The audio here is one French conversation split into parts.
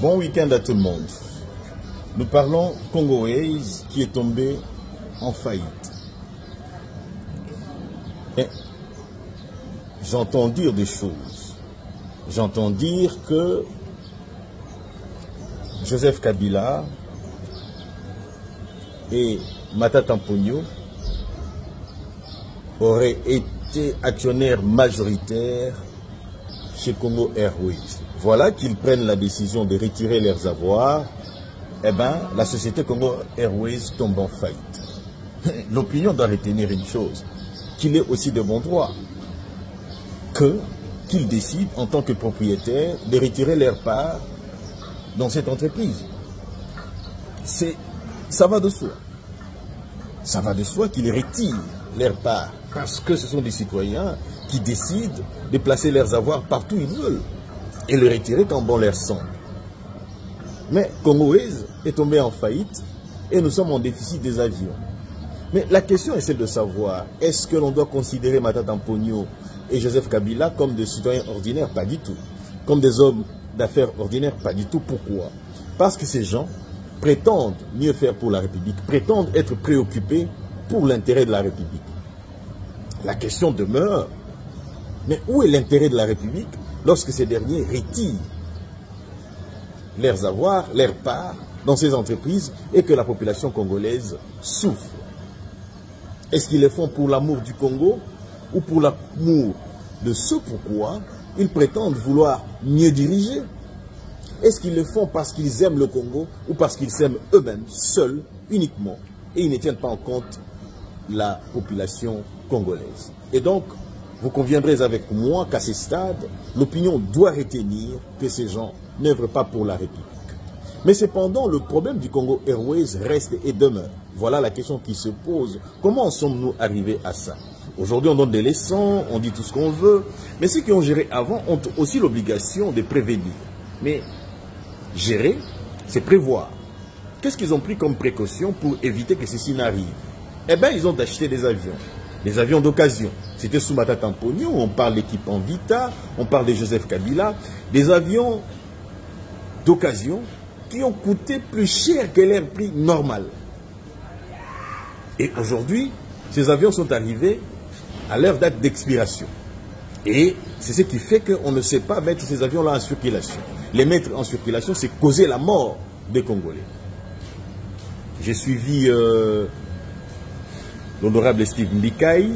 Bon week-end à tout le monde. Nous parlons Congo-Airways qui est tombé en faillite. J'entends dire des choses. J'entends dire que Joseph Kabila et Matata Mponyo auraient été actionnaires majoritaires chez Congo Airways. Voilà qu'ils prennent la décision de retirer leurs avoirs. Eh bien, la société Congo Airways tombe en faillite. L'opinion doit retenir une chose, qu'il est aussi de bon droit qu'ils décident en tant que propriétaires de retirer leur part dans cette entreprise. Ça va de soi. Ça va de soi qu'ils retirent leur part parce que ce sont des citoyens qui décident de placer leurs avoirs partout où ils veulent et le retirer quand bon leur semble. Mais Congo-Airways est tombé en faillite et nous sommes en déficit des avions. Mais la question est celle de savoir, est-ce que l'on doit considérer Matata Mponyo et Joseph Kabila comme des citoyens ordinaires? Pas du tout. Comme des hommes d'affaires ordinaires? Pas du tout. Pourquoi? Parce que ces gens prétendent mieux faire pour la République, prétendent être préoccupés pour l'intérêt de la République. La question demeure, mais où est l'intérêt de la République lorsque ces derniers retirent leurs avoirs, leurs parts dans ces entreprises et que la population congolaise souffre? Est-ce qu'ils le font pour l'amour du Congo ou pour l'amour de ce pourquoi ils prétendent vouloir mieux diriger? Est-ce qu'ils le font parce qu'ils aiment le Congo ou parce qu'ils s'aiment eux-mêmes, seuls, uniquement, et ils ne tiennent pas en compte la population congolaise? Et donc, vous conviendrez avec moi qu'à ce stade, l'opinion doit retenir que ces gens n'œuvrent pas pour la République. Mais cependant, le problème du Congo Airways reste et demeure. Voilà la question qui se pose. Comment en sommes-nous arrivés à ça? Aujourd'hui, on donne des leçons, on dit tout ce qu'on veut, mais ceux qui ont géré avant ont aussi l'obligation de prévenir. Mais gérer, c'est prévoir. Qu'est-ce qu'ils ont pris comme précaution pour éviter que ceci n'arrive? Eh bien, ils ont acheté des avions d'occasion. C'était sous Matata Mponyo, on parle d'équipe en Vita, on parle de Joseph Kabila, des avions d'occasion qui ont coûté plus cher que leur prix normal. Et aujourd'hui, ces avions sont arrivés à leur date d'expiration. Et c'est ce qui fait qu'on ne sait pas mettre ces avions-là en circulation. Les mettre en circulation, c'est causer la mort des Congolais. J'ai suivi l'honorable Steve Mbikaï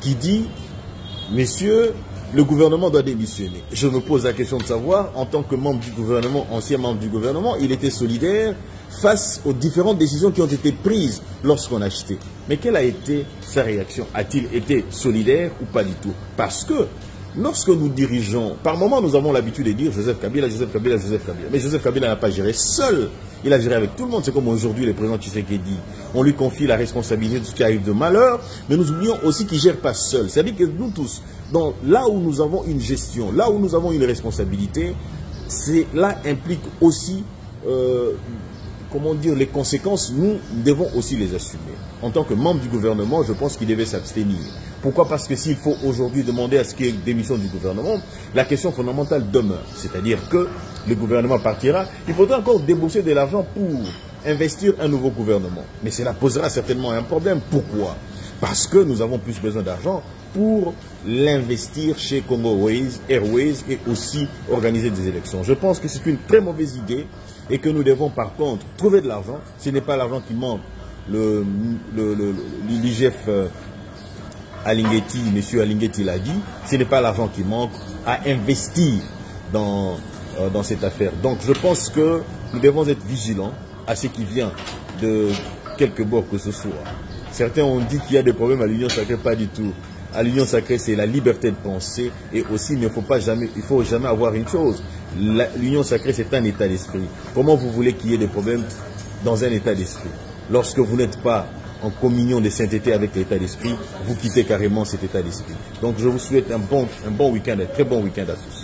qui dit « Messieurs, le gouvernement doit démissionner ». Je me pose la question de savoir, en tant que membre du gouvernement, ancien membre du gouvernement, il était solidaire face aux différentes décisions qui ont été prises lorsqu'on achetait. Mais quelle a été sa réaction? A-t-il été solidaire ou pas du tout? Parce que lorsque nous dirigeons, par moment nous avons l'habitude de dire Joseph Kabila, Joseph Kabila, Joseph Kabila. Mais Joseph Kabila n'a pas géré seul. Il a géré avec tout le monde. C'est comme aujourd'hui le président Tshisekedi. On lui confie la responsabilité de ce qui arrive de malheur, mais nous oublions aussi qu'il ne gère pas seul. C'est-à-dire que nous tous, là où nous avons une gestion, là où nous avons une responsabilité, cela implique aussi, comment dire, les conséquences, nous devons aussi les assumer. En tant que membre du gouvernement, je pense qu'il devait s'abstenir. Pourquoi? Parce que s'il faut aujourd'hui demander à ce qu'il y ait démission du gouvernement, la question fondamentale demeure. C'est-à-dire que le gouvernement partira, il faudra encore débourser de l'argent pour investir un nouveau gouvernement. Mais cela posera certainement un problème. Pourquoi? Parce que nous avons plus besoin d'argent pour l'investir chez Congo Airways et aussi organiser des élections. Je pense que c'est une très mauvaise idée et que nous devons par contre trouver de l'argent. Ce n'est pas l'argent qui manque. L'IGF Alingeti, M. Alingeti l'a dit, ce n'est pas l'argent qui manque à investir dans cette affaire. Donc je pense que nous devons être vigilants à ce qui vient de quelque bord que ce soit. Certains ont dit qu'il y a des problèmes à l'Union sacrée, pas du tout. À l'Union sacrée, c'est la liberté de penser et aussi il ne faut jamais avoir une chose. L'Union sacrée, c'est un état d'esprit. Comment vous voulez qu'il y ait des problèmes dans un état d'esprit? Lorsque vous n'êtes pas en communion de sainteté avec l'état d'esprit, vous quittez carrément cet état d'esprit. Donc je vous souhaite un bon week-end, un très bon week-end à tous.